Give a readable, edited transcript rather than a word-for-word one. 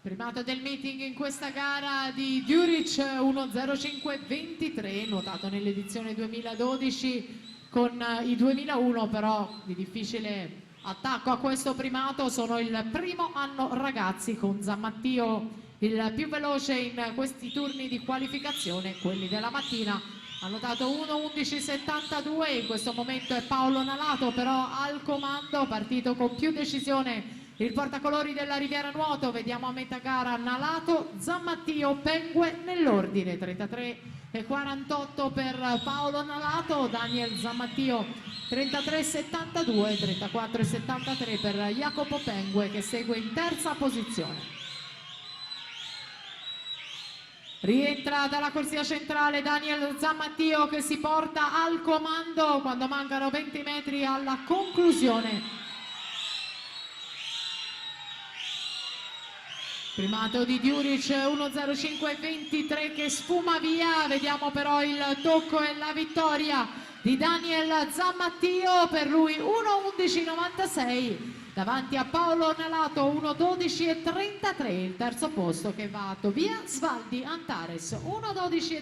Primato del meeting in questa gara di Djuric 1.05.23, nuotato nell'edizione 2012 con i 2001, però di difficile attacco a questo primato. Sono il primo anno ragazzi, con Zammattio il più veloce in questi turni di qualificazione. Quelli della mattina hanno dato 1.11.72, in questo momento è Paolo Nalato però al comando, partito con più decisione il portacolori della Riviera Nuoto. Vediamo a metà gara Nalato, Zammattio, Pengue nell'ordine. 33,48 per Paolo Nalato, Daniel Zammattio 33,72, 34,73 per Jacopo Pengue, che segue in terza posizione. Rientra dalla corsia centrale Daniel Zammattio, che si porta al comando quando mancano 20 metri alla conclusione. Primato di Djuric 1.05.23 che sfuma via. Vediamo però il tocco e la vittoria di Daniel Zammattio, per lui 1.11.96 davanti a Paolo Nalato 1.12.33. Il terzo posto che va a Tobia Svaldi Antares 1.12.